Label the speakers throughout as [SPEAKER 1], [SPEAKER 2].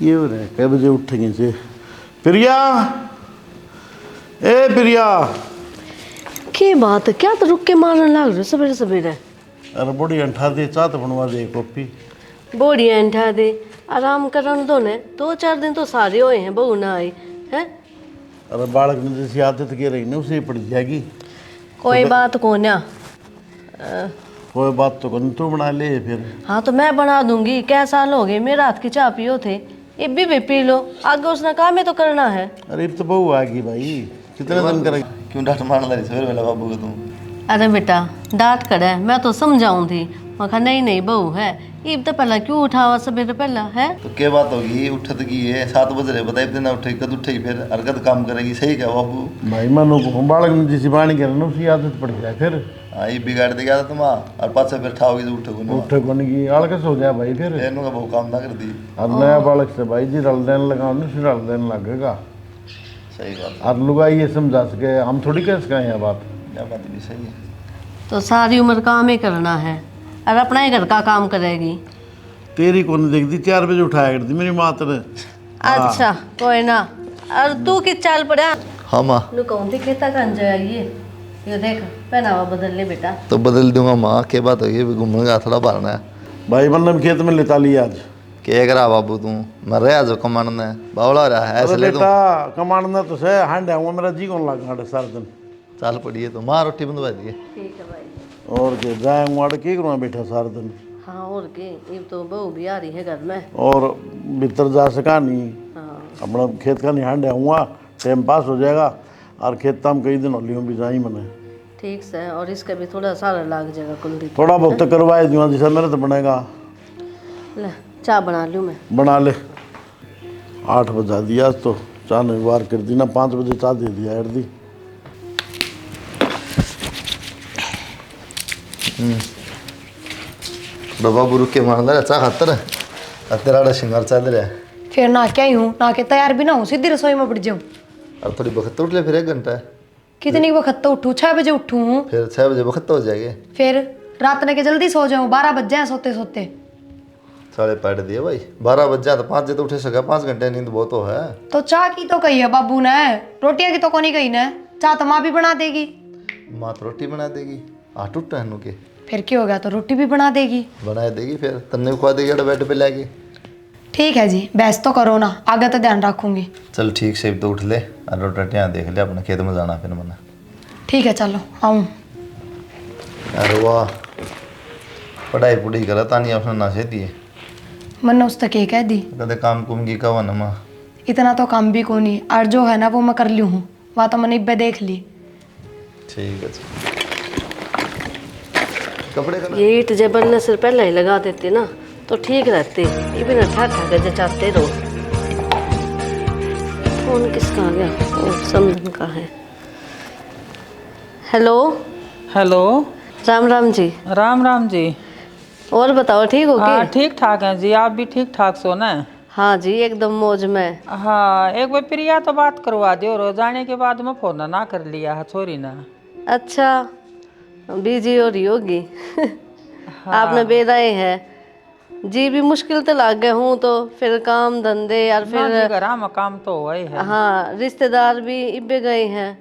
[SPEAKER 1] ये हो रहा है कै बजे उठेंगे से? प्रिया, ए प्रिया।
[SPEAKER 2] की बात है, क्या तो रुक के मारने लग रहे सवेरे सवेरे?
[SPEAKER 1] अरे बड़ी अंठा दे, चाह तो बनवा दे कॉपी।
[SPEAKER 2] बोड़िया अंठा दे, आराम करन दो ने। 2-4 दिन तो सारे हुए हैं, बहू ना आई है।
[SPEAKER 1] अरे बालक ने जैसी आदत के रही ना उसे पड़ जाएगी।
[SPEAKER 2] कोई बात को ना।
[SPEAKER 1] कोई बात तो कौन, तू बना ले फिर।
[SPEAKER 2] हाँ तो मैं बना दूंगी। क्या साल हो गए मेरे हाथ की चाय पियो थे, ये भी पी लो। आगे उसने काम ही तो करना है।
[SPEAKER 1] अरे अब तो बहू आ गई भाई, कितने दिन करेगी?
[SPEAKER 3] क्यों डांट मारना रही सवेरे वाला बाबू को तुम?
[SPEAKER 2] अरे बेटा डांट कर है, मैं तो समझाऊं थी। मैं कहा नहीं नहीं बहू है, ये तो पहला क्यों उठावा सवेरे पहला है।
[SPEAKER 3] तो क्या बात होगी, उठत की है 7 बज रहे, बताइए इतना उठेगी कद उठेगी, फिर हरकत काम करेगी, सही क्या बाबू?
[SPEAKER 1] भाई मानो को बालक ने जैसी बाणी करे ना उसी आदत पड़ जाए फिर।
[SPEAKER 3] हाँ ये बिगाड़ देगा तुम, और पाछा फिर ठाओगी तो उठोगे ना।
[SPEAKER 1] उठे कौन की आलकस हो जाए भाई फिर।
[SPEAKER 3] एनों का बहु काम ना कर दी।
[SPEAKER 1] अब नया बालक से भाई जी रल देने लगा उन्हें रल देने लगेगा।
[SPEAKER 3] सही बात,
[SPEAKER 1] और लुगाई ये समझा सके, हम थोड़ी कह सकें यह बात।
[SPEAKER 3] यह बात भी सही है।
[SPEAKER 2] तो सारी उम्र काम ही करना है और अपना ही घर का काम करेगी।
[SPEAKER 1] तेरी कौन देखती, 4 बजे उठाया करती मेरी माँ ने।
[SPEAKER 2] अच्छा कोई ना। और तू किस चाल पड़ा?
[SPEAKER 3] हाँ माँ,
[SPEAKER 2] नु कौन थी खेता कर जाइए। ये देख पहनावा बदल ले बेटा।
[SPEAKER 3] तो बदल दूंगा माँ, क्या बात होगी, घूमने का थोड़ा भरना है।
[SPEAKER 1] भाई मतलब खेत में लेता लिया आज।
[SPEAKER 3] क्या करा बाबू तू, मैं रहा जो कमान ने बावला रहा है ऐसे
[SPEAKER 1] अरे
[SPEAKER 3] ले तू।
[SPEAKER 1] बेटा कमांडना तो से हांड आऊंगा, मेरा जी कौन लगा सारा दिन।
[SPEAKER 3] चाल पड़ी है तो माँ रोटी बंदवा दिए।
[SPEAKER 2] ठीक है भाई।
[SPEAKER 1] और के जाऊंगा अड़ के करूँगा बैठा सारा दिन।
[SPEAKER 2] हाँ और के, ये तो बहू भी आ रही है घर में।
[SPEAKER 1] और भीतर जा सका नहीं,
[SPEAKER 2] हाँ
[SPEAKER 1] अपना खेत का नहीं हांड आऊँगा, टाइम पास हो जाएगा। और खेत तो हम कई दिन होली हूँ भी जाई मैंने।
[SPEAKER 2] ठीक से, और इसका भी थोड़ा सारा लाग जाएगा कुल्दी।
[SPEAKER 1] थोड़ा बहुत तो करवाए दूँगा, जैसा मेरा तो बनेगा।
[SPEAKER 2] ले चाय बना लूँ मैं।
[SPEAKER 1] बना ले। 8 बजा दिया आज तो, चाह ने वार कर दी ना, 5 बजे चाह दे दिया हर दी।
[SPEAKER 3] बाबू रुक के मान रहा चाह खातर है, तेरा श्रृंगार चल रहा है।
[SPEAKER 4] फिर ना क्या ही हूँ, ना के तैयार भी ना हूँ, सीधी रसोई में पड़ जाऊँ।
[SPEAKER 3] और थोड़ी बखत उठ ले, फिर 1 घंटा है।
[SPEAKER 4] कितनी वक्त तो उठूँ? 6 बजे उठूँ।
[SPEAKER 3] फिर 6 बजे बखत हो जाएगी।
[SPEAKER 4] फिर रात ने के जल्दी सो जाऊँ, 12 बज जाए सोते सोते।
[SPEAKER 3] साढ़े पैट दिए भाई, 12 बज जाए तो 5 बजे तो उठे सका, 5 घंटे नींद बहुत तो है।
[SPEAKER 4] तो चाह की तो कही है बाबू ने, रोटियां की तो कोनी कही ने। चाह तो माँ भी बना देगी।
[SPEAKER 3] माँ तो रोटी बना देगी, आट उठ रहनू के
[SPEAKER 4] फिर क्या हो गया, तो रोटी भी बना देगी।
[SPEAKER 3] बना देगी, फिर तन्ने खुआ देगी बेड पे लाके।
[SPEAKER 4] ठीक है जी, बहस तो करो ना, आगे तो ध्यान रखूंगी।
[SPEAKER 3] चल ठीक से तो उठ ले और रोटियाँ देख ले, अपने खेत में जाना फिर मैंने।
[SPEAKER 4] ठीक है चलो आऊँ।
[SPEAKER 3] अरे वाह, पढ़ाई पुढ़ाई करा तानी अपने नाशे दिए।
[SPEAKER 4] मैंने उस तक ये कह दी,
[SPEAKER 3] कदे काम कुम की कहा ना माँ।
[SPEAKER 4] इतना तो काम भी कोनी, और जो है ना वो मैं कर ली हूँ, वहाँ तो मैंने इब्बे देख ली।
[SPEAKER 3] ठीक है जी। कपड़े का
[SPEAKER 2] ये ईट जब बनने से पहले ही लगा देते ना तो ठीक रहते। ये भी ना ठा ठा के जचाते रहो। फोन किसका आ गया? ओ समधन का है। Hello
[SPEAKER 5] hello.
[SPEAKER 2] राम राम जी।
[SPEAKER 5] राम राम जी।
[SPEAKER 2] और बताओ ठीक हो
[SPEAKER 5] हाँ
[SPEAKER 2] क्या?
[SPEAKER 5] ठीक ठाक हैं जी, आप भी ठीक ठाक सो ना?
[SPEAKER 2] हाँ जी एकदम मौज में।
[SPEAKER 5] हाँ एक बार प्रिया तो बात करवा दो, रो जाने के बाद में फोन ना कर लिया है छोरी ना।
[SPEAKER 2] अच्छा बिजी हो रही होगी। आपने बेदाए है जी, भी मुश्किल तो लग गए हूँ तो फिर काम धंधे और फिर
[SPEAKER 5] घर में काम तो हुआ ही है।
[SPEAKER 2] हाँ रिश्तेदार भी इब्बे गए हैं।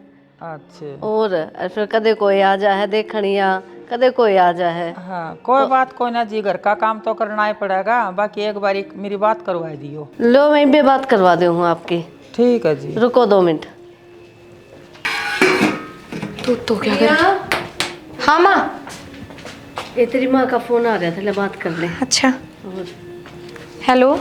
[SPEAKER 5] अच्छा
[SPEAKER 2] और फिर कदे कोई आ जा है देखनिया, कदे कोई आ जा है।
[SPEAKER 5] हाँ कोई बात कोई ना जी, घर का काम तो करना ही पड़ेगा। बाकी एक बार मेरी बात करवा दियो।
[SPEAKER 2] लो मैं इब्बे बात करवा दे हूँ आपकी।
[SPEAKER 5] ठीक है जी।
[SPEAKER 2] रुको 2 मिनट।
[SPEAKER 4] तो क्या कर? हाँ माँ।
[SPEAKER 2] ये तेरी माँ का फोन आ रहा था, ले बात कर ले।
[SPEAKER 4] अच्छा
[SPEAKER 2] और
[SPEAKER 4] हेलो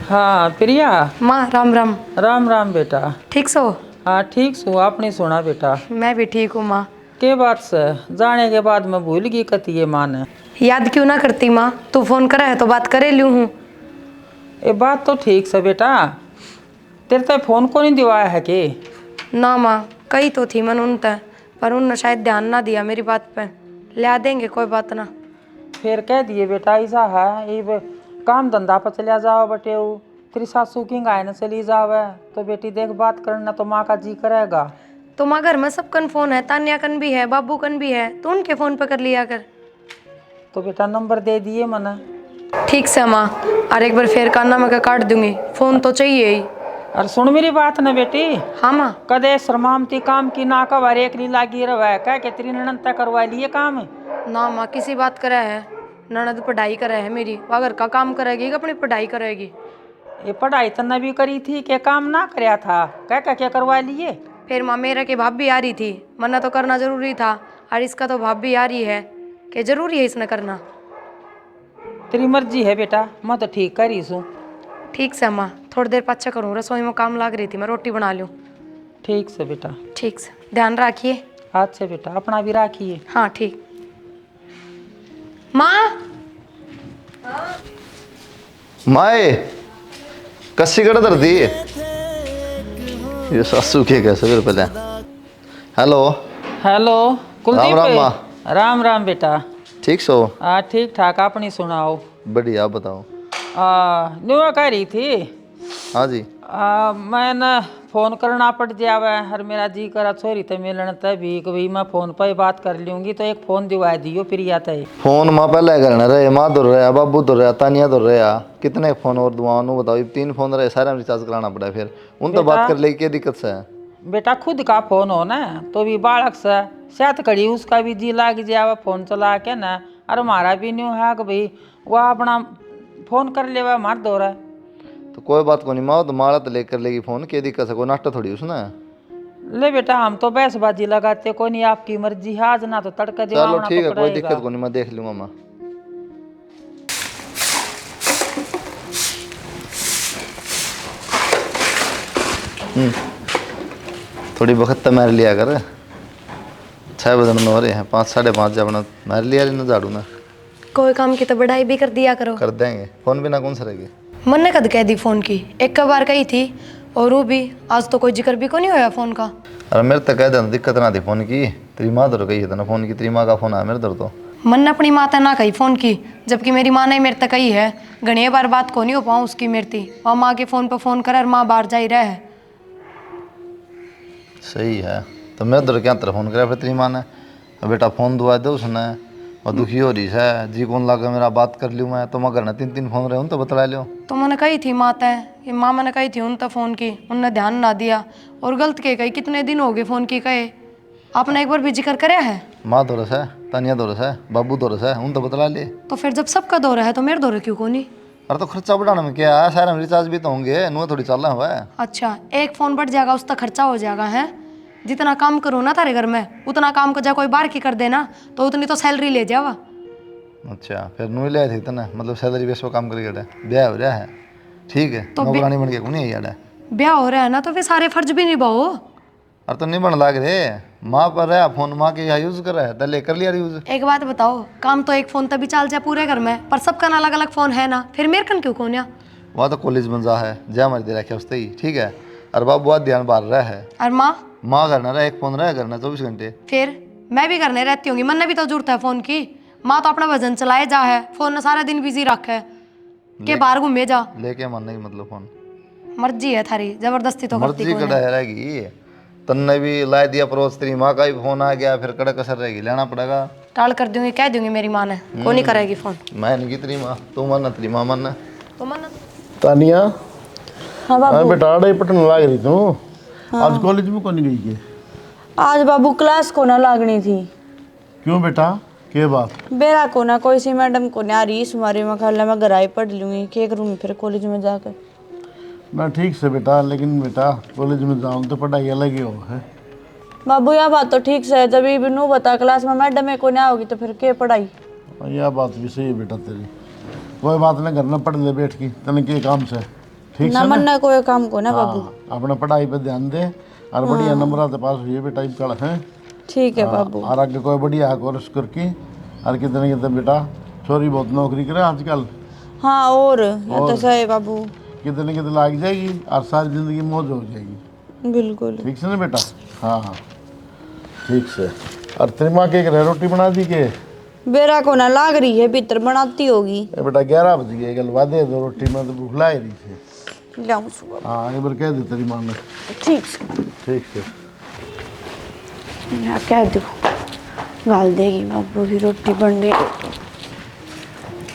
[SPEAKER 5] हाँ प्रिया।
[SPEAKER 4] माँ, राम राम।
[SPEAKER 5] राम राम बेटा।
[SPEAKER 4] ठीक सो?
[SPEAKER 5] हाँ ठीक सो, आपने सुना बेटा?
[SPEAKER 4] मैं भी ठीक हूँ माँ।
[SPEAKER 5] के बात से जाने के बाद मैं भूल गई कती ये माँ ने।
[SPEAKER 4] याद क्यों ना करती माँ, तू फोन करा है तो बात करे लूँ हूँ।
[SPEAKER 5] ये बात तो ठीक से बेटा, तेरे तो फोन को नहीं दिवाया है कि?
[SPEAKER 4] ना माँ, कही तो थी मन उनते, पर उनने शायद ध्यान ना दिया मेरी बात पे। ले देंगे कोई बात ना।
[SPEAKER 5] फिर कह दिए बेटा ऐसा है, ये काम धंधा पर चलिया जाओ बटे, तेरी सासू की गाय न चली जावे तो बेटी देख बात करना तो माँ का जी करेगा।
[SPEAKER 4] तो माँ घर में सबकन फोन है, तान्या कन भी है, बाबू कन भी है, तो उनके फोन पे कर लिया कर।
[SPEAKER 5] तो बेटा नंबर दे दिए मना।
[SPEAKER 4] ठीक से माँ, और एक बार फिर काना मैं काट दूंगी, फोन तो चाहिए ही।
[SPEAKER 5] और सुन मेरी बात ना बेटी,
[SPEAKER 4] हाँ माँ।
[SPEAKER 5] कदे शर्मामती काम की ना कवर एक नहीं लागी रवा क्या के तेरी ननद तक करवा लिए काम।
[SPEAKER 4] ना माँ किसी बात करे है, ननद पढ़ाई करे है मेरी, वो घर का काम करेगी कि अपनी पढ़ाई करेगी।
[SPEAKER 5] ये पढ़ाई तन्ने भी करी थी के काम ना करया था क्या करवा लिए।
[SPEAKER 4] फिर माँ मेरा की भाभी आ रही थी, मना तो करना जरूरी था, और इसका तो भाभी आ रही है कि जरूरी है इसने करना।
[SPEAKER 5] तेरी मर्जी है बेटा, मैं तो ठीक करी सू।
[SPEAKER 4] ठीक से माँ, थोड़ी देर पाछा करूँ, रसोई में काम लग रही थी, मैं रोटी बना लूँ।
[SPEAKER 5] ठीक से बेटा।
[SPEAKER 4] ठीक से, ध्यान रखिए।
[SPEAKER 5] हाथ से बेटा अपना भी राखिए।
[SPEAKER 4] हाँ ठीक। माँ
[SPEAKER 3] माए कस्सी कड़ दर्दी ये सासू के कैसे फिर पहले। Hello
[SPEAKER 5] hello Kuldeep.
[SPEAKER 3] राम राम माँ।
[SPEAKER 5] राम राम बेटा।
[SPEAKER 3] ठीक सो।
[SPEAKER 5] हाँ ठीक ठाक, अपनी सुनाओ।
[SPEAKER 3] बढ़िया, आप बताओ।
[SPEAKER 5] नुआ कह रही थी।
[SPEAKER 3] हाँ जी।
[SPEAKER 5] मैंने फ़ोन करना पड़ जावे, हर मेरा जी करा छोरी तो मिलन तभी कभी मैं फ़ोन पर ही बात कर लूँगी, तो एक फ़ोन दिवा दियो प्रिया तय।
[SPEAKER 3] फोन माँ पहले करना रहे, माँ धुर रहा, बाबू धुर रहा, तानिया धुर रहा, कितने फ़ोन और दुआ बताओ। 3 फ़ोन रहे, सारे रिचार्ज कराना पड़ा, फिर उन तो बात कर लेगी, क्या दिक्कत से है।
[SPEAKER 5] बेटा खुद का फ़ोन हो ना तो भी बालक से साथ कड़ी उसका भी जी लाग जावे फ़ोन चला के ना, और हमारा भी न्यू है कि भाई वह अपना फ़ोन कर लेवा मार दो रहा।
[SPEAKER 3] तो कोई बात को नहीं माँ, तो मारा तो लेकर लेगी फ़ोन, क्या दिक्कत है, कोई नाश्ता थोड़ी उसने।
[SPEAKER 5] ले बेटा हम तो बहसबाजी लगाते कोई नहीं, आपकी मर्जी है, आज ना तो तड़का
[SPEAKER 3] चलो
[SPEAKER 5] दिवाना
[SPEAKER 3] ठीक है,
[SPEAKER 5] तो
[SPEAKER 3] कोई
[SPEAKER 5] पड़ेगा।
[SPEAKER 3] दिक्कत को नहीं, मैं देख लूँगा माँ। थोड़ी वक्त मार लिया कर, 6 बजे में हो रहे हैं, 5 साढ़े 5 अपना मार लिया ना झाड़ू ना।
[SPEAKER 4] कोई काम की तो बढ़ाई भी कर दिया करो।
[SPEAKER 3] कर देंगे, फ़ोन बिना कौन सा रहेगी।
[SPEAKER 4] मन ने कद कह दी फ़ोन की, एक बार कही थी, और वो भी आज तो कोई जिक्र भी को नहीं होया फ़ोन का।
[SPEAKER 3] अरे मेरे तक कह देना, दिक्कत ना थी फ़ोन की, तेरी माँ दर कही है ना फ़ोन की, तेरी माँ का फ़ोन आया मेरे दर तो।
[SPEAKER 4] मन ने अपनी माँ ना कही फ़ोन की, जबकि मेरी माँ ने मेरे तक कही है, घनी बार बात को नहीं हो पाऊँ उसकी मेरी थी, और माँ के फ़ोन पर फ़ोन कर और माँ बाहर जा ही रहे है।
[SPEAKER 3] सही है, तो मेरे दर क्या तरह फ़ोन कराया फिर तेरी माँ ने। अब बेटा फ़ोन दुआ दे उसने, और दुखी हो रही है, जी कौन लगा मेरा बात कर लूँ मैं, तो मैं करना 3 फ़ोन रहे उन तो बतला लो।
[SPEAKER 4] तो मैंने कही थी माँ तय, ये माँ मैंने कही थी उन तक फ़ोन की, उनने ध्यान ना दिया, और गलत के कही, कितने दिन हो गए फ़ोन की कहे, आपने एक बार भी जिक्र कराया है।
[SPEAKER 3] माँ दोरस है, तानिया दोरस है, बाबू दोरस है, उन तो बतला ले।
[SPEAKER 4] तो फिर जब सबका दौरा है तो मेरे दौरे क्यों को नहीं।
[SPEAKER 3] अरे तो खर्चा बढ़ाने में क्या है, सारे में रिचार्ज भी तो होंगे, नुआ थोड़ी चल रहा हुआ है।
[SPEAKER 4] अच्छा, एक फ़ोन बढ़ जाएगा उस तक खर्चा हो जाएगा है। जितना काम करो ना तारे घर में, उतना काम को जाए कोई बाहर की कर देना, तो उतनी तो सैलरी ले जावा।
[SPEAKER 3] अच्छा, फिर नुई ले थी इतना, मतलब सैलरी बेस पर काम करेगा, ब्याह हो रहा है, ठीक है,
[SPEAKER 4] तो
[SPEAKER 3] नौकरानी बन के को नहीं यार।
[SPEAKER 4] ब्याह हो रहा है ना, तो फिर सारे फर्ज भी निभाओ।
[SPEAKER 3] अरे तो नहीं बन लाग रहे, माँ पर रहा फ़ोन, माँ के यहाँ यूज़ कर रहा है, दले कर लिया यूज़।
[SPEAKER 4] एक बात बताओ, काम तो एक फ़ोन तभी चल जाए पूरे घर में, पर सबका अलग अलग फ़ोन है ना, फिर मेरे कन क्यों कोन्या।
[SPEAKER 3] वहाँ तो कॉलेज में जा है, जा हमारी दे रखे उससे ही, ठीक है। और बाबू बहुत ध्यान बार रहा है,
[SPEAKER 4] और
[SPEAKER 3] माँ करना रहा, एक फ़ोन रहा करना 24 घंटे।
[SPEAKER 4] फिर मैं भी करने रहती होंगी, मन ने भी तो जरूरत है फ़ोन की। माँ तो अपना वजन चलाए जा है, फ़ोन ने सारा दिन बिजी रखा है कि बाहर घूमे जा।
[SPEAKER 3] लेके मानने की मतलब फ़ोन
[SPEAKER 4] मर्जी है थारी, जबरदस्ती तो करती
[SPEAKER 3] मर्जी
[SPEAKER 4] कोई
[SPEAKER 3] कड़ा
[SPEAKER 4] नहीं।
[SPEAKER 3] है रहेगी, तन्ने भी ला दिया परोस, तेरी माँ का भी फ़ोन आ गया, फिर कड़ा कसर रहेगी, लेना पड़ेगा।
[SPEAKER 4] टाल कर दूंगी, कह दूंगी मेरी माँ ने, को नहीं करेगी फ़ोन।
[SPEAKER 3] मैं नहीं की तेरी माँ, तू मानना तेरी माँ मानना।
[SPEAKER 4] तो मन
[SPEAKER 1] तानिया,
[SPEAKER 6] हाँ बाबू।
[SPEAKER 1] बेटा आड़े पटन लाग रही तू, आज कॉलेज में कौन गई के।
[SPEAKER 6] आज बाबू क्लास को ना लागनी थी।
[SPEAKER 1] क्यों बेटा, के बात।
[SPEAKER 6] बेरा को ना कोई सी मैडम को ना रही सुमारी में खाला, मैं घर आई पढ़ लूँगी, क्या करूँगी फिर कॉलेज में जाकर।
[SPEAKER 1] ना ठीक से बेटा, लेकिन बेटा कॉलेज में जाऊँ तो पढ़ाई अलग ही हो है।
[SPEAKER 6] बाबू यह बात तो ठीक से है, जब भी नू बता क्लास में मैडम को ना होगी तो फिर क्या पढ़ाई।
[SPEAKER 1] यह बात भी सही है बेटा तेरी, कोई बात नहीं, घर में पढ़ ले बैठ की, तने के काम से ठीक
[SPEAKER 6] ना
[SPEAKER 1] से
[SPEAKER 6] मन
[SPEAKER 1] ना।
[SPEAKER 6] ना कोई काम को ना बाबू।
[SPEAKER 1] अपना पढ़ाई पे ध्यान दे, और बढ़िया नंबर आते पास हुई बेटा कल है।
[SPEAKER 6] ठीक है बाबू।
[SPEAKER 1] और आगे कोई बढ़िया कोर्स करके, और कितने कितने बेटा छोरी बहुत नौकरी करे आजकल।
[SPEAKER 6] हाँ और ये तो सही है बाबू।
[SPEAKER 1] कितने कितने लाग जाएगी, और सारी जिंदगी मौज हो जाएगी।
[SPEAKER 6] बिल्कुल
[SPEAKER 1] ठीक से ना बेटा। हाँ हाँ ठीक से। और तेरी माँ के घर रोटी बना दी के।
[SPEAKER 6] बेरा को ना लाग रही है, भीतर बनाती होगी।
[SPEAKER 1] बेटा 11 बज गए, कल वादे दो रोटी में तो भूख ला ही रही थी।
[SPEAKER 6] लाऊं सुबह।
[SPEAKER 1] हाँ एक बार कह दे तेरी माँ ने।
[SPEAKER 6] ठीक से
[SPEAKER 1] ठीक से।
[SPEAKER 6] मैं कह दूँ, गाल देगी बाबू की रोटी बनने।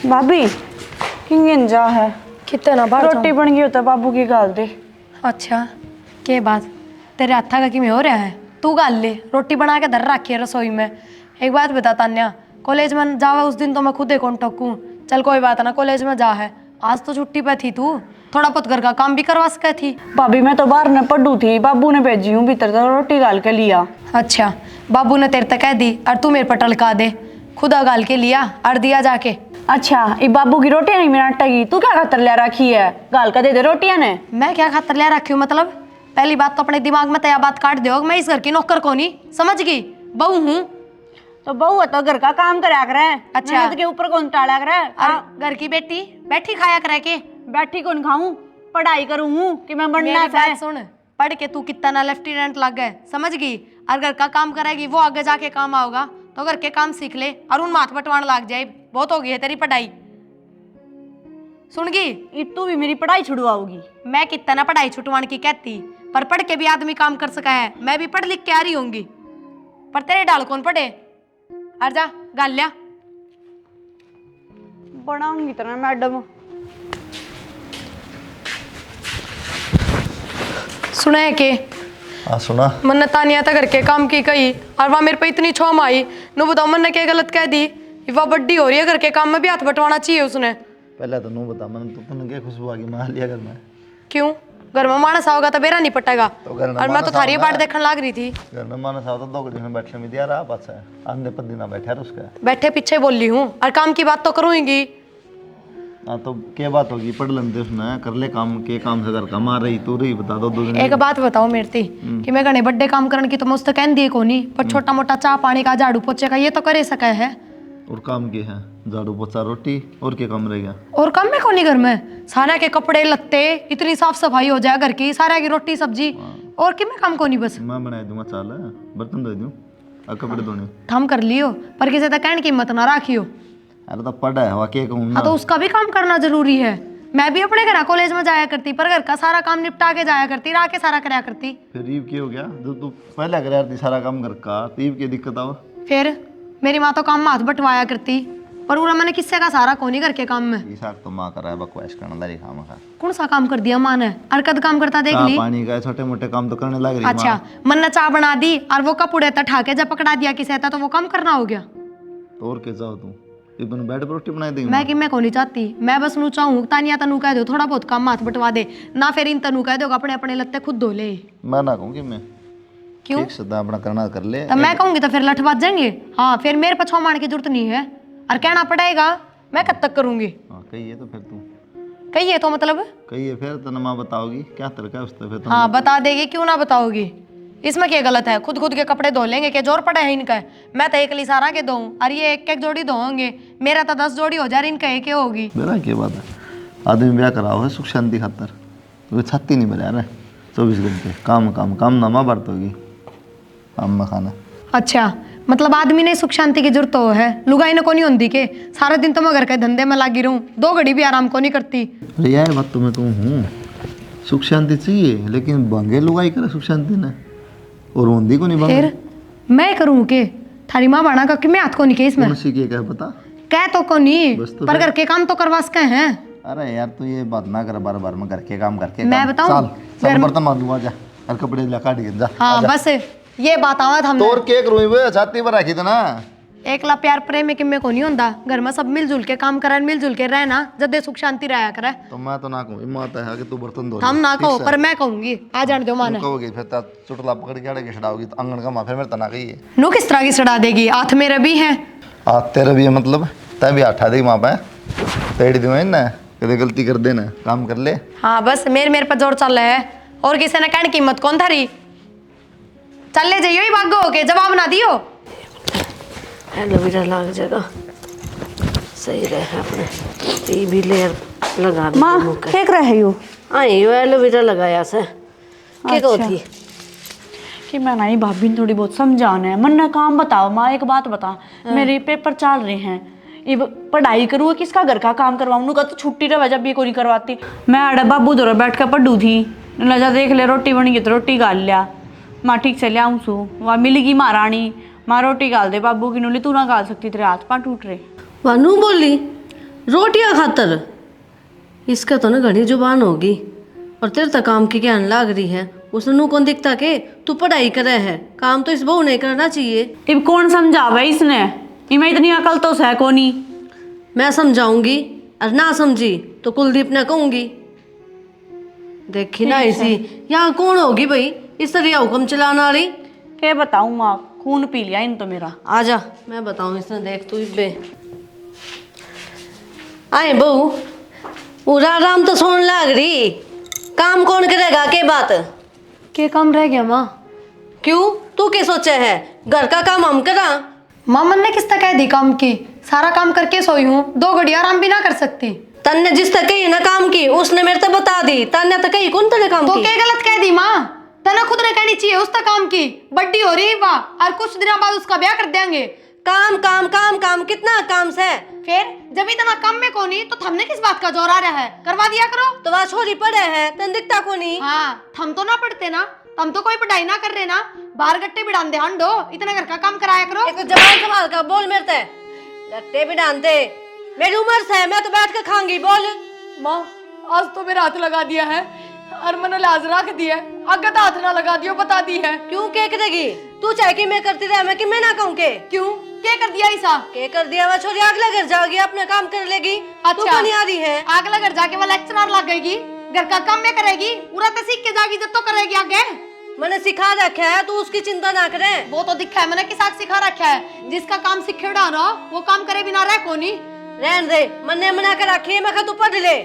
[SPEAKER 6] भाभी किंग जा है
[SPEAKER 4] कितने ना बाहर
[SPEAKER 6] रोटी बन गई होता बाबू की गाल दे।
[SPEAKER 4] अच्छा के बात तेरे हत्था का किमें हो रहा है? तू गाल ले, रोटी बना के धर रखी है रसोई में। एक बात बता तान्या, कॉलेज में जावा उस दिन तो मैं खुद ही कौन टोकूं। चल कोई बात ना, कॉलेज में जा है, आज तो छुट्टी पे थी तू, थोड़ा बहुत घर का काम भी करवा सके थी।
[SPEAKER 6] भाभी मैं तो बाहर न पढ़ू थी, बाबू ने भेजी हूँ भीतर तो रोटी गाल के लिया।
[SPEAKER 4] अच्छा बाबू ने तेरे तक कह दी और तू मेरे पर टलका दे, खुदा गाल के लिया और दिया जाके।
[SPEAKER 6] अच्छा ये बाबू की रोटियां नहीं मेरा आटा की, तू क्या खातर ले रखी है? गाल का दे दे रोटियां ने।
[SPEAKER 4] मैं क्या खातर ले रखी हूँ मतलब? पहली बात तो अपने दिमाग में तया बात काट दो, मैं इस घर की नौकर को नहीं, समझ गई? बहू हूँ
[SPEAKER 6] तो बहू है तो घर का काम करया करे।
[SPEAKER 4] अच्छा।
[SPEAKER 6] मेहनत के ऊपर कौन टाड़ा करे?
[SPEAKER 4] और घर की बेटी बैठी खाया करे के
[SPEAKER 6] बैठी कौन खाऊं, पढ़ाई करूँ कि मैं बनना
[SPEAKER 4] मेरी
[SPEAKER 6] है?
[SPEAKER 4] बात सुन, पढ़ के तू कितना ना लेफ्टिनेंट लग गए, समझ गई? और घर का काम करेगी वो आगे जाके काम आओगा, तो घर के काम सीख ले और उन माथ बटवान लग जाए, बहुत हो गई है तेरी पढ़ाई। सुन गई?
[SPEAKER 6] तू भी मेरी पढ़ाई छुड़वाओगी?
[SPEAKER 4] मैं कितना ना पढ़ाई छुटवान की कहती, पर पढ़ के भी आदमी काम कर सका है। मैं भी पढ़ लिख के आ रही होंगी, पर तेरे डाल कौन पढ़े? आ जा गाल लिया
[SPEAKER 6] बनाऊंगी तरह मैडम।
[SPEAKER 4] सुना है के
[SPEAKER 3] हाँ सुना।
[SPEAKER 4] मन तानिया था घर के काम की कही और वह मेरे पे इतनी छोम आई, नु बताओ मन ने क्या गलत कह दी? वह बड्डी हो रही है, घर के काम में भी हाथ बटवाना चाहिए उसने।
[SPEAKER 3] पहले तो नू बता, मैंने तो तुमने क्या खुशबू आ गई मान लिया घर में?
[SPEAKER 4] क्यों? घर में मानस आओगा तो बेरा नहीं पटेगा।
[SPEAKER 3] तो घर में
[SPEAKER 4] और मैं तो
[SPEAKER 3] मानस
[SPEAKER 4] थारी
[SPEAKER 3] आओगा।
[SPEAKER 4] बाट देखने लग रही थी।
[SPEAKER 3] घर में मानस आओ तो 2 घड़ी में बैठने में दिया रहा पास है, आंधे पद्दी ना बैठा रहा उसका।
[SPEAKER 4] बैठे पीछे बोल रही हूँ और काम की बात तो करूँगी।
[SPEAKER 3] हाँ तो क्या बात होगी, पढ़ लेते उसने, कर ले काम, के काम से घर का मार रही तू रही बता दो 2 दिन।
[SPEAKER 4] एक बात बताओ मेरे ती कि मैं घने बड्डे काम करने की तो मुझसे कह दिए को नहीं, पर छोटा मोटा चाय पानी का झाड़ू पोछे का ये तो करे सका है।
[SPEAKER 3] और काम के है झाड़ू पोछा रोटी, और क्या काम रह गया?
[SPEAKER 4] और काम में कौन घर में सारा के कपड़े लत्ते इतनी साफ सफाई हो जाए घर की, सारा की रोटी सब्जी, और कि मैं काम को नहीं बस
[SPEAKER 3] मैं बना दूंगा चाल, बर्तन धो दूँ और कपड़े धोने।
[SPEAKER 4] थम कर लियो, पर किसी तक कहने की हिम्मत ना रखियो।
[SPEAKER 3] अरे तो पढ़ा है वाकई कहूँ
[SPEAKER 4] हाँ तो
[SPEAKER 3] ना।
[SPEAKER 4] उसका भी काम करना जरूरी है। मैं भी अपने घर कॉलेज में जाया करती, पर घर का सारा काम निपटा के जाया करती, रह के सारा कराया करती।
[SPEAKER 3] फिर रीव क्या हो गया, जो तू पहले कर रही सारा काम घर का, रीव की दिक्कत आओ?
[SPEAKER 4] फिर मेरी माँ तो काम में हाथ बटवाया करती, पर पूरा मैंने किससे का सारा कौन ही घर के काम में।
[SPEAKER 3] ईसाक तो माँ कर रहा है बकवास करना लारी खामा खा।
[SPEAKER 4] कौन सा काम कर दिया माँ ने? और कद काम करता देख ली।
[SPEAKER 3] पानी का छोटे मोटे काम तो करने लग रही है
[SPEAKER 4] अच्छा मन ने चाय बना दी और वो कपूड़े तक ठाके जब पकड़ा दिया किसी था तो वो काम करना हो गया।
[SPEAKER 3] तो और क्या चाहो तू, इबन बेड पर रोटी बनाई देगी?
[SPEAKER 4] मैं कि मैं को नहीं चाहती, मैं बस नू चाहूँ तानिया तनु कह दो थोड़ा बहुत काम हाथ बटवा दे ना, फिर इन तनु कह दो अपने अपने लत्ते खुद धो ले।
[SPEAKER 3] मैं ना कहूँगी मैं
[SPEAKER 4] क्यों?
[SPEAKER 3] ठीक सदा अपना करना कर ले।
[SPEAKER 4] तब मैं कहूंगी तो फिर लठ बाज जाएंगे। हाँ फिर मेरे पर छो मारने की जरूरत नहीं है और कहना पड़ेगा, मैं कब तक करूंगी?
[SPEAKER 3] हाँ कही है तो फिर तू
[SPEAKER 4] कहिए तो मतलब
[SPEAKER 3] कही है फिर तो माँ बताओगी क्या तरका उस फिर तो।
[SPEAKER 4] हाँ बता देगी, क्यों ना बताओगी? इसमें क्या गलत है? खुद खुद के कपड़े धो लेंगे, क्या जोर पड़ा है इनका? मैं तो एक ली सारा के धोऊं और ये एक एक जोड़ी धोएंगे, मेरा तो 10 जोड़ी हो जाए, इनका एक होगी।
[SPEAKER 3] मेरा क्या बात है, आदमी ब्याह कराओ है सुख शांति खातर, तो छाती नहीं भरा रहे 24 घंटे काम काम काम ना माँ बढ़त होगी काम में खाना।
[SPEAKER 4] अच्छा मतलब आदमी ने सुख शांति की जरूरत हो है, लुगाई ने को नहीं होती के सारा दिन तो मैं घर के धंधे में लगी रहूं, 2 घड़ी भी आराम को नहीं करती।
[SPEAKER 3] अरे यार बात तो मैं कहूँ सुख शांति चाहिए, लेकिन बंगे लुगाई करे सुख शांति ने और रोंदी को नहीं बंगे।
[SPEAKER 4] फिर मैं करूँ के थारी माँ बना का कि मैं हाथ को नहीं के इसमें
[SPEAKER 3] कौन सी क्या बता?
[SPEAKER 4] कह तो को नहीं,
[SPEAKER 3] बस तो
[SPEAKER 4] पर
[SPEAKER 3] फिर-
[SPEAKER 4] घर के काम तो करवा सके हैं।
[SPEAKER 3] अरे यार तू ये बात ना कर बार बार में घर के काम करके
[SPEAKER 4] मैं
[SPEAKER 3] काम।
[SPEAKER 4] बताऊं?
[SPEAKER 3] चल
[SPEAKER 4] घर
[SPEAKER 3] सब
[SPEAKER 4] में-
[SPEAKER 3] बर्तन मार दूंगा जा और कपड़े ला काट के जा।
[SPEAKER 4] हाँ बस ये बात आवा था
[SPEAKER 3] तो और केक रोई वे छाती पर रखी थी ना।
[SPEAKER 4] एकला प्यार प्रेम के में को नहीं होता, घर में सब मिलजुल के काम करे, मिलजुल के रहना, जदे सुख शांति रहा करे।
[SPEAKER 3] तो मैं तो ना कहूँ माँ तो है कि तू बर्तन धो
[SPEAKER 4] हम ना कहो पर मैं कहूंगी, आ जान दो माने।
[SPEAKER 3] कहोगी फिर तो चुटला पकड़ के आड़े के छड़ाओगी तो अंगन का माँ फिर मेरे तना गई है।
[SPEAKER 4] नो किस तरह की सड़ा देगी? हाथ मेरे भी हैं।
[SPEAKER 3] आ तेरे भी है मतलब तय भी आठा देगी माँ पे तेड़ी दूँ ना, कदे गलती कर देना काम कर ले।
[SPEAKER 4] हाँ बस मेरे पर जोर चल रहा है, और किसी ने कहने की हिम्मत कौन थारी? चल ले जाइयो ही भागो के जवाब ना दियो।
[SPEAKER 2] एलोवेरा लग जाएगा, सही रहे अपने ये भी लेयर लगा दी
[SPEAKER 6] माँ
[SPEAKER 2] मुँह के।
[SPEAKER 6] फेंक रहे हो
[SPEAKER 2] आई यो एलोवेरा लगाया से के को थी
[SPEAKER 6] कि मैं नहीं भाभी ने थोड़ी बहुत समझाना है। मन ने काम बताओ माँ, एक बात बता, मेरे पेपर चल रहे हैं, ये पढ़ाई करूँ किसका घर का काम करवाऊँ? का तो छुट्टी रहा जब भी कोई नहीं करवाती। मैं अड़े बाबू दौरा बैठ कर पढ़ू थी, लजा देख ले रोटी बनी गई तो रोटी गाल लिया, माँ ठीक से लिया सू वहाँ मिलेगी महारानी, माँ रोटी गाल दे बाबू की नूली, तू ना गाल सकती, तेरे हाथ पाँव टूट रहे।
[SPEAKER 2] वानू बोली रोटियां खातर इसका तो ना घनी जुबान होगी, और तेरे तक काम की क्या लाग रही है। उसने नू कौन दिखता के तू पढ़ाई करे है, काम तो इस बहू ने करना चाहिए।
[SPEAKER 6] इब कौन समझावे इसने, इमें इतनी अकल तो है कोनी।
[SPEAKER 2] मैं समझाऊंगी और ना समझी तो कुलदीप ने कहूंगी। देखी ना इसी यहाँ कौन होगी भाई इस तरह हुक्म चलाना आ रही।
[SPEAKER 6] के बताऊं माँ, खून पी लिया इन तो मेरा।
[SPEAKER 2] आजा मैं बताऊं इसने, देख तू इबे आए बहू पूरा आराम तो सोन लाग रही, काम कौन करेगा के बात।
[SPEAKER 4] के काम रह गया माँ?
[SPEAKER 2] क्यों तू क्या सोचा है, घर का काम हम करा।
[SPEAKER 4] माँ मन ने किस तक कह दी काम की, सारा काम करके सोई हूँ, 2 घड़ी आराम भी ना कर सकती।
[SPEAKER 2] तन्ने जिस तक कही ना काम की उसने मेरे तो बता दी, तन्ने तो कही कौन तेरे काम
[SPEAKER 4] तो
[SPEAKER 2] की।
[SPEAKER 4] क्या गलत कह दी माँ? तना खुद ने कहनी चाहिए उस तक काम की, बड्डी हो रही वाह, और कुछ दिनों बाद उसका ब्याह कर देंगे।
[SPEAKER 2] काम काम काम काम कितना काम से।
[SPEAKER 4] फिर जब इतना काम में कोनी तो थमने किस बात का जोर आ रहा है, करवा दिया करो।
[SPEAKER 2] तो वह छोरी पड़े है तन दिखता को नहीं।
[SPEAKER 4] हाँ थम तो ना पढ़ते ना, तुम तो कोई पढ़ाई ना कर रहे ना, बाहर गट्टे भी डाल दे हंडो, इतना घर का काम कराया करो।
[SPEAKER 2] एक जबान संभाल कर बोल मेरे ते, गट्टे भी डालते मेरी उम्र से, मैं तो बैठ कर खाऊंगी। बोल
[SPEAKER 4] माँ आज तो मेरा हाथ लगा दिया है और मैंने लाज रख दिया, अगर तो हाथ ना लगा दियो बता दी है।
[SPEAKER 2] क्यों के करेगी तू, चाहे कि मैं करती रहे मैं कि मैं ना कहूँ के।
[SPEAKER 4] क्यों क्या कर दिया ऐसा?
[SPEAKER 2] के कर दिया वह छोरी अगले घर जाओगी अपना काम कर लेगी। तू
[SPEAKER 4] अच्छा
[SPEAKER 2] नहीं आ रही है,
[SPEAKER 4] अगला घर जाके वो लेक्चरर लगेगी, घर का काम में करेगी, पूरा तो सीख के जागी जब तो करेगी आगे।
[SPEAKER 2] मैंने सिखा रखा है, तू उसकी चिंता ना करे।
[SPEAKER 4] वो तो दिखा है मैंने किसा सिखा रखा है, जिसका काम सीखे ना वो काम करे बिना रह कोनी।
[SPEAKER 2] रहन दे, मैंने मना कर रखी है, मैं कहा तू पढ़ ले।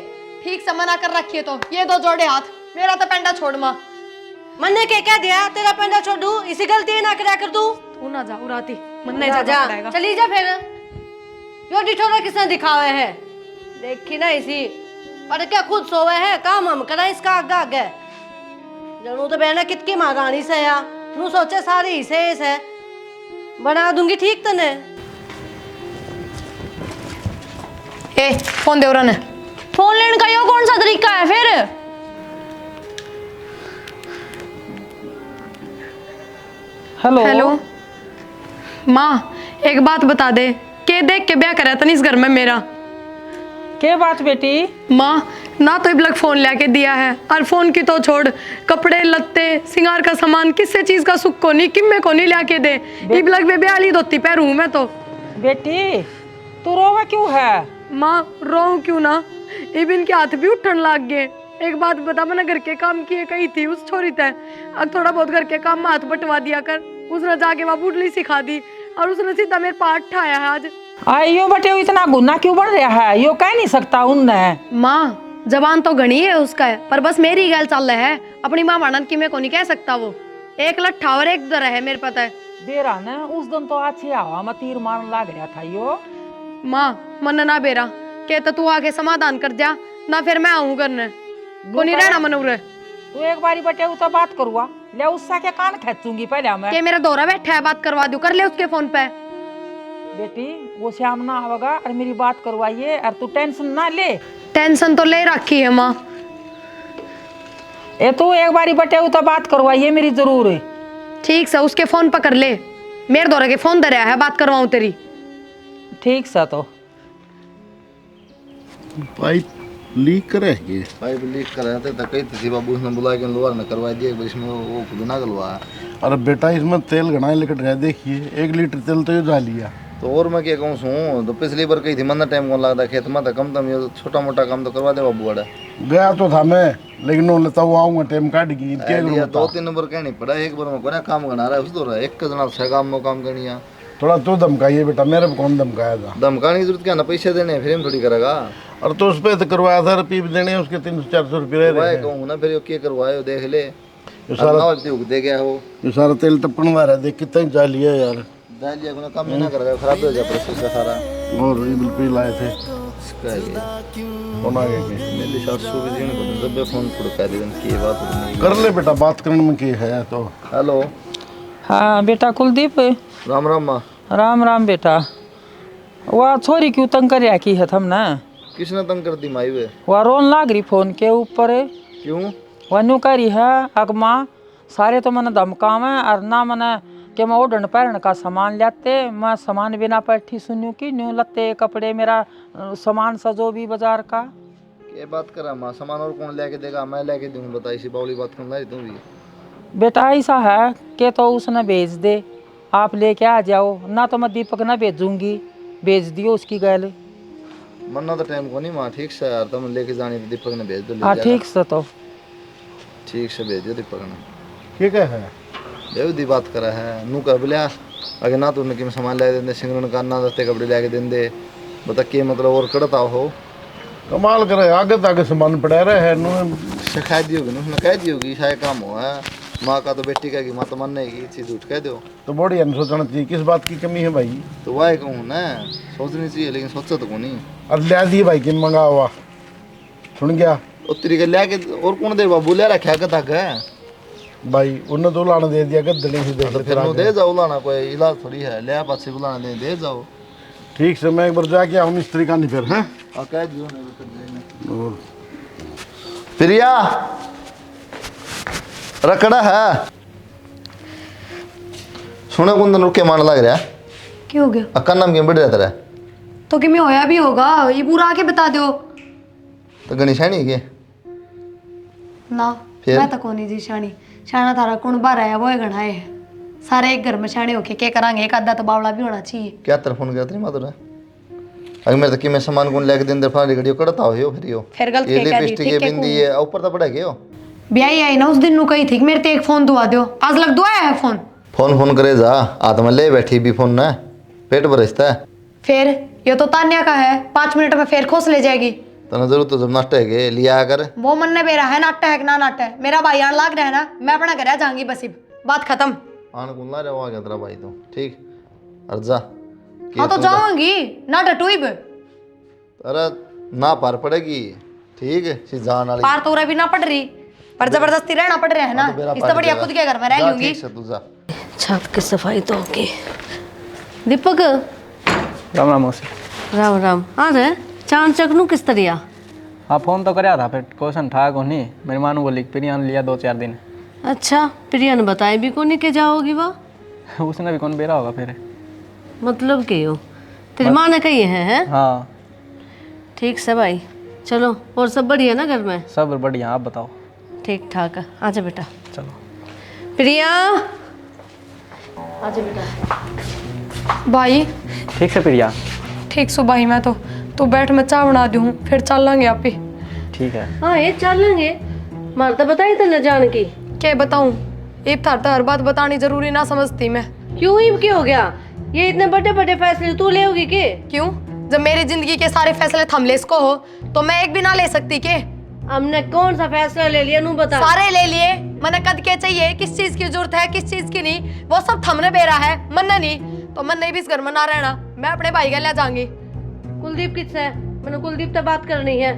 [SPEAKER 4] ठीक से मना कर रखी है तो ये 2 जोड़े हाथ, मेरा तो पेंडा छोड़ माँ।
[SPEAKER 2] मैंने क्या कह दिया तेरा पेंडा छोड़ दूं, इसी गलती ना करा कर तू।
[SPEAKER 4] तू ना जा उराती, मन
[SPEAKER 2] नहीं जा चली जा फिर। यो डिठोरा किसने दिखावे है, देखी ना इसी पर क्या खुद सोवे है, काम हम करा इसका आगे आगे। जनू तो बहना कितकी महारानी से या नू सोचे सारी इसे है, बना दूंगी ठीक तने।
[SPEAKER 4] ए फोन दे उराने।
[SPEAKER 6] फोन लेने का यो कौन सा तरीका है फिर?
[SPEAKER 5] हेलो
[SPEAKER 4] हेलो माँ एक बात बता दे, के देख के ब्याह करा था इस घर में मेरा।
[SPEAKER 5] के बात बेटी?
[SPEAKER 4] माँ ना तो इबलक फोन लेके दिया है, और फोन की तो छोड़, कपड़े लत्ते सिंगार का सामान किसी चीज का सुख को नहीं किम्मे को नहीं लेके दे। इबलक में ब्याह ली धोती पैरू मैं तो।
[SPEAKER 5] बेटी तू रोवा क्यों है?
[SPEAKER 4] माँ रो क्यों ना, इब इनके हाथ भी उठन लाग गए। एक बात बता, मैंने घर के काम किए कही थी उस छोरी तय, अब थोड़ा बहुत घर के काम में हाथ बटवा दिया कर। उसने जाके वहाँ बुडली सिखा दी और उसने सीधा मेरे पाठ ठाया है आज।
[SPEAKER 5] यो बटे इतना गुना क्यों बन रहा है, यो कह नहीं सकता उनने।
[SPEAKER 4] माँ जबान तो घनी है उसका है, पर बस मेरी गैल चल रहा है, अपनी माँ मानन की मैं को नहीं कह सकता। वो एक लट्ठा और एक दर है मेरे पता है।
[SPEAKER 5] बेरा ने उस दिन तो अच्छी हवा में तीर मारने लग रहा था यो।
[SPEAKER 4] माँ मन ना बेरा कहता तू आके समाधान कर जा ना, फिर मैं आऊँ करने को नहीं रहना मनोरे।
[SPEAKER 5] तू एक बारी बटे तो बात करुआ ले, उससे क्या कान खेचूंगी पहले मैं।
[SPEAKER 4] के मेरा दौरा बैठा है, बात करवा दूं, कर ले उसके फोन पे।
[SPEAKER 5] बेटी वो श्याम ना आवेगा और मेरी बात करवाइए, और तू टेंशन ना ले।
[SPEAKER 4] टेंशन तो ले रखी है माँ।
[SPEAKER 5] ए तू एक बारी बटे तो बात करवाइए मेरी जरूर है।
[SPEAKER 4] ठीक से उसके फोन पर कर ले, मेरे दौरे के फोन दरिया है, बात करवाऊं तेरी।
[SPEAKER 5] ठीक सा तो
[SPEAKER 1] पाइप लीक करे ये।
[SPEAKER 3] पाइप लीक कर रहे थे तो कही थी बाबू उसने बुला के लोअर ने करवा दिया, इसमें वो खुद ना गलवाया।
[SPEAKER 1] अरे बेटा इसमें तेल घना लिकट रहा है, देखिए 1 लीटर तेल तो ये जा लिया।
[SPEAKER 3] तो और मैं क्या कहूँ सूँ, तो पिछली बार कही थी मन टाइम कौन लगता खेत में, तो कम तम ये छोटा मोटा काम तो करवा दे बाबू अड़ा।
[SPEAKER 1] गया तो था मैं, लेकिन वो लेता वो आऊंगा टाइम काट गई क्या करूं।
[SPEAKER 3] 2-3 नंबर कहनी पड़ा, एक बार में कोना काम गना रहा है उस दो रहा एक जना छह काम में काम करनी है।
[SPEAKER 1] थोड़ा तो धमकाइए बेटा, मेरे को कौन धमकाया था।
[SPEAKER 3] धमकाने की जरूरत क्या ना, पैसे देने फिर हम थोड़ी करेगा।
[SPEAKER 1] और तो उस पे तो करवाया था, पीप देने उसके 300-400 रुपये रह रहे हैं।
[SPEAKER 3] कहूँ ना फिर क्या करवाए देख ले,
[SPEAKER 1] ये सारा
[SPEAKER 3] दे गया हो,
[SPEAKER 1] ये सारा तेल टपकन वाला है, देख कितना जा लिया यार।
[SPEAKER 3] डालिए अपना काम ना करेगा, खराब हो जाए प्रोसेस का सारा।
[SPEAKER 1] और ये बिल्कुल लाए थे
[SPEAKER 3] इसका ये
[SPEAKER 1] कौन आ गए
[SPEAKER 3] मेरी सासू भी जी ने जब मैं फोन कर दी की बात नहीं
[SPEAKER 1] कर ले बेटा, बात करने में की है तो।
[SPEAKER 3] हेलो
[SPEAKER 5] हाँ बेटा कुलदीप।
[SPEAKER 3] राम राम माँ।
[SPEAKER 5] राम राम बेटा। वह छोरी क्यों तंग कर की है थमने?
[SPEAKER 3] किसने तंग कर दी माई वे?
[SPEAKER 5] वह रोन लाग रही फोन के ऊपर।
[SPEAKER 3] क्यों?
[SPEAKER 5] वह न्यू कह रही है अगमा सारे तो मैंने धमकावे और ना मैंने कि मैं ओढ़न पैरन का सामान लाते, मैं सामान बिना बैठी सुनूँ कि न्यू लत्ते कपड़े मेरा सामान सजो भी बाजार का।
[SPEAKER 3] ये बात करा माँ, सामान और कौन लेके देगा? मैं लेके दूंगा, बता इसी बावली बात करना है तू भी।
[SPEAKER 5] बेटा ऐसा है कि तो उसने भेज दे, आप लेके आ जाओ ना, तो मैं दीपक ना भेजूंगी, भेज दियो उसकी गैल।
[SPEAKER 3] मरना तो टाइम को नहीं माँ, ठीक से यार, तुम लेके जानी तो दीपक ने भेज दो।
[SPEAKER 5] हाँ ठीक से, तो
[SPEAKER 3] ठीक से भेज दियो दीपक ने।
[SPEAKER 1] ठीक है
[SPEAKER 3] बेवदी बात करा है नू कह बोलिया अगर ना तूने कि सामान ले देंदे, सिंगरन का ना दस्ते कपड़े लेके देंदे, बता के मतलब और कड़ता हो।
[SPEAKER 1] कमाल करे, आगे तक सामान पड़ा रहा है नु
[SPEAKER 3] सिखा दी होगी, उसने कह दी होगी शायद काम हो है। माँ का तो बेटी कहेगी, माँ तो मानने की चीज उठ कह दो।
[SPEAKER 1] तो बड़ी अन सोचना चाहिए, किस बात की कमी है भाई?
[SPEAKER 3] तो वह कहूँ ना, सोचनी चाहिए लेकिन सोचा तो को नहीं।
[SPEAKER 1] और ले दिए भाई कि मंगा हुआ, सुन गया
[SPEAKER 3] और तरीके लेके और कौन दे बाबू ले रखा के तक है
[SPEAKER 1] भाई, उन्हें तो लाना दे दिया गद्दले से देख
[SPEAKER 3] तो फिर नु दे जाओ लाना, कोई इलाज थोड़ी है, ले पाछे बुलाना दे जाओ।
[SPEAKER 1] ठीक से मैं एक बार जाके आऊँ मिस्त्री का नहीं फिर हैं।
[SPEAKER 3] और कह दियो ना प्रिया रखड़ा है सुने कुंदन रुके मान लग रहा है।
[SPEAKER 4] क्यों हो गया?
[SPEAKER 3] अक्का नाम क्यों बढ़ रहा तेरा?
[SPEAKER 4] तो कि मैं होया भी होगा, ये पूरा आके बता दो
[SPEAKER 3] तो गणेश है नहीं के
[SPEAKER 4] ना।
[SPEAKER 3] फिर?
[SPEAKER 4] मैं तो कौन जी शानी, शाना थारा कौन बार है वो घना है, सारे एक घर में शाने होके क्या करांगे, एक आधा तो बावला भी होना चाहिए।
[SPEAKER 3] क्या तेरा फोन किया तेरी माँ ने? अगर मेरे तक कि मैं सामान कौन लेके दिन फाड़ी घड़ी कड़ता हो
[SPEAKER 4] फिर गलत
[SPEAKER 3] ये
[SPEAKER 4] क्या कह दी,
[SPEAKER 3] लिपस्टिक
[SPEAKER 4] ठीक
[SPEAKER 3] ये
[SPEAKER 4] है
[SPEAKER 3] बिंदी है ऊपर तो पड़ा गयो।
[SPEAKER 4] ब्याही आई ना उस दिन नु कही थी कि मेरे ते एक फोन दुआ दो, आज लग दुआ है फोन।
[SPEAKER 3] फोन करे जा, आत्मा ले बैठी भी फोन ना, पेट बरसता है।
[SPEAKER 4] फिर ये तो तान्या का है, 5 मिनट में फिर खोस ले जाएगी।
[SPEAKER 3] तना जरूर तो जब नाट्य है लिया कर।
[SPEAKER 4] वो मन ने बेरा है नाट्य है कि ना नाट्य है, मेरा भाई आने लाग रहा है ना, मैं अपना घर जाऊंगी बस, बात खत्म।
[SPEAKER 3] आन कुल्ला रे आ गया तेरा भाई तो ठीक अर्जा।
[SPEAKER 4] हाँ तो जाऊंगी ना टटुइब,
[SPEAKER 3] अरे ना पार पड़ेगी ठीक है सी जान वाली
[SPEAKER 4] पार तो भी ना पड़ रही, पर जबरदस्ती रहना पड़ रहा है ना, इससे बढ़िया खुद के घर में रह लूंगी।
[SPEAKER 3] ठीक से तू जा।
[SPEAKER 2] छत की सफाई तो होगी। दीपक
[SPEAKER 7] राम राम मौसी।
[SPEAKER 2] राम राम। आ रहे चांद चकनू किस तरह?
[SPEAKER 7] हाँ फ़ोन तो कराया था, फिर क्वेश्चन था को नहीं, मेरी माँ ने बोली पिरियान लिया 2-4 दिन।
[SPEAKER 2] अच्छा, प्रिया ने बताया भी कौन के जाओगी वह?
[SPEAKER 7] उसने भी कौन बेरा होगा फिर।
[SPEAKER 2] मतलब के हो तेरी माँ ने कही है?
[SPEAKER 7] हाँ
[SPEAKER 2] ठीक से भाई, चलो और सब बढ़िया ना घर में?
[SPEAKER 7] सब बढ़िया, आप बताओ।
[SPEAKER 2] ठीक ठाक है, आजा बेटा।
[SPEAKER 7] चलो
[SPEAKER 2] प्रिया आजा बेटा।
[SPEAKER 4] भाई
[SPEAKER 7] ठीक से प्रिया।
[SPEAKER 4] ठीक सो भाई, मैं तो तू बैठ, मैं चाय बना दूँ फिर चल लेंगे आप ही।
[SPEAKER 7] ठीक है।
[SPEAKER 2] हाँ ये चलेंगे, मार तो बताई तो न जान की।
[SPEAKER 4] क्या बताऊँ, एक थार तो हर बात बतानी जरूरी ना समझती मैं।
[SPEAKER 2] क्यों ही क्या हो गया? ये इतने बड़े बड़े फैसले तू ले होगी के?
[SPEAKER 4] क्यों, जब मेरी जिंदगी के सारे फैसले थमले इसको हो तो मैं एक भी ना ले सकती के?
[SPEAKER 2] हमने कौन सा फैसला ले लिया नू बता।
[SPEAKER 4] सारे ले लिए, मैंने कद के चाहिए, किस चीज की जरूरत है किस चीज की नहीं, वो सब थमने बेरा है, मन नहीं तो मन नहीं भी इस घर में ना रहना, मैं अपने भाई के ले जाऊंगी।
[SPEAKER 2] कुलदीप किससे है? मैंने कुलदीप से बात करनी है।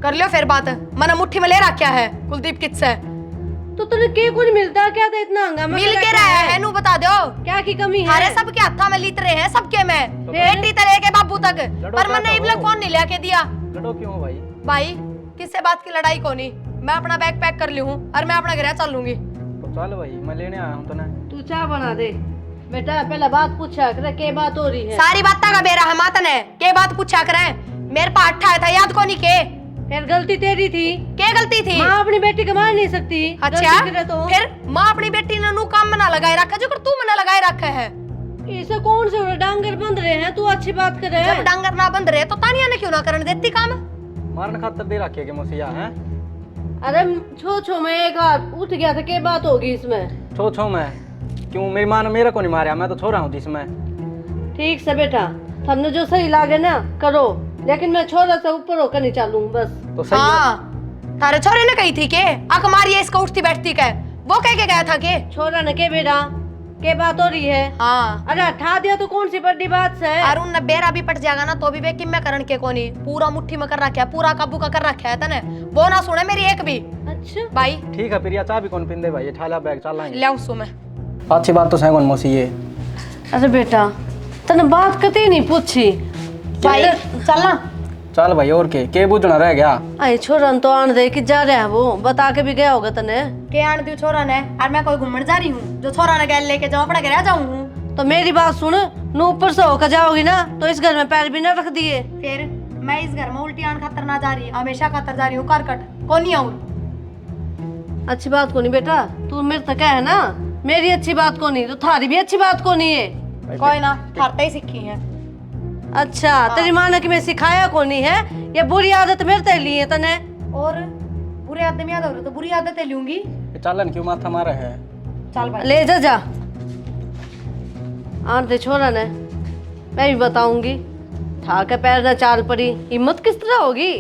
[SPEAKER 4] कर लियो फिर बात, मैंने मुट्ठी में ले रखा है कुलदीप किससे।
[SPEAKER 2] तो तुझे के कुछ मिलता क्या था इतना हंगामा?
[SPEAKER 4] मिल के रहा है नू बता दो,
[SPEAKER 2] क्या की कमी है?
[SPEAKER 4] अरे सबके हाथा में लीत रहे हैं सबके में, बेटी तरह के बाबू तक, पर मैंने इबला कौन नहीं लेके दिया।
[SPEAKER 7] लड़ो क्यों भाई?
[SPEAKER 4] भाई किससे बात की लड़ाई को नहीं, मैं अपना बैग पैक कर ली हूँ और मैं अपना घर चल लूंगी।
[SPEAKER 7] तो चल भाई, मैं लेने आया हूँ तो ना।
[SPEAKER 2] तू चाय बना दे बेटा, पहले बात पूछा करे के बात हो रही है।
[SPEAKER 4] सारी बात का बेरा है मातन है, के बात पूछा करे, मेरे पास अट्ठा था याद को नहीं के।
[SPEAKER 2] फिर गलती तेरी थी।
[SPEAKER 4] क्या गलती थी?
[SPEAKER 2] माँ अपनी बेटी को मार नहीं सकती।
[SPEAKER 4] अच्छा
[SPEAKER 2] गलती करे तो
[SPEAKER 4] फिर माँ अपनी बेटी ने नू काम में ना लगाए रखा जो कर तू में ना लगाए रखा है।
[SPEAKER 2] इसे कौन से डांगर बंद रहे हैं? तू अच्छी बात कर रहे
[SPEAKER 4] जब
[SPEAKER 2] है।
[SPEAKER 4] डांगर ना बंद रहे तो तानिया ने क्यों ना करने देती काम?
[SPEAKER 7] मारने खातर दे रखी है मौसिया है।
[SPEAKER 2] अरे छो छो में एक हाथ उठ गया था, क्या बात होगी इसमें?
[SPEAKER 7] छो छो मैं क्यों, मेरी माँ ने मेरे को नहीं मारा, मैं तो छोड़ा हूँ जिसमें।
[SPEAKER 2] ठीक से बेटा, हमने जो सही लागे ना करो, लेकिन मैं छोरा से ऊपर होकर नहीं चलूं बस।
[SPEAKER 7] तो सही है।
[SPEAKER 4] हाँ तारे छोरे ने कही थी के अख मारिए इसको उठती बैठती के, वो कह के गया था के
[SPEAKER 2] छोरा ने के बेटा के बात हो रही है।
[SPEAKER 4] हाँ
[SPEAKER 2] अरे हटा दिया तो कौन सी बड़ी बात है?
[SPEAKER 4] अरुण ने बेरा भी पट जाएगा ना तो भी वे किम करण के कोनी, पूरा मुट्ठी में कर रखा है, पूरा काबू का कर रखा है तने, वो ना सुने मेरी एक भी।
[SPEAKER 2] अच्छा
[SPEAKER 4] भाई
[SPEAKER 7] ठीक है प्रिया, चाय भी कौन पिंदे भाई, ठाला बैग चल लाएंगे।
[SPEAKER 4] ले सो मैं।
[SPEAKER 7] अच्छी बात तो सही कौन मौसी ये।
[SPEAKER 2] अरे बेटा तने बात कती नहीं पूछी
[SPEAKER 4] भाई चलना
[SPEAKER 7] चल भाई, और के बुझना रह गया।
[SPEAKER 2] आई छोरा तो आन दे कि जा रहा है, वो बता के भी गया होगा तने।
[SPEAKER 4] के आन दियो छोरा ने, और मैं कोई घूमने जा रही हूँ जो छोरा ने गैल लेके जाऊँ अपना घर जाऊँ।
[SPEAKER 2] तो मेरी बात सुन, नू ऊपर से होकर जाओगी ना तो इस घर में पैर भी ना रख दिए।
[SPEAKER 4] फिर मैं इस घर में उल्टी आन खातर ना जा रही, हमेशा खातर जा रही हूँ करकट कौन नहीं आऊँ।
[SPEAKER 2] अच्छी बात को नहीं बेटा, तू मेरे तक है ना, मेरी अच्छी बात को नहीं तो थारी भी अच्छी बात को नहीं है।
[SPEAKER 4] कोई ना, खाते ही सीखी है।
[SPEAKER 2] अच्छा तेरी माँ ने कि मैं सिखाया को नहीं है, ये बुरी आदत मेरे ते ली है तने।
[SPEAKER 4] और बुरी आदत याद हो रही तो बुरी आदतें लूंगी।
[SPEAKER 7] चालन क्यों माथा मारा है?
[SPEAKER 4] चल भाई
[SPEAKER 2] ले जा जा, आन दे छोरा ने, मैं भी बताऊंगी। था के पैर न चाल पड़ी, हिम्मत किस तरह होगी।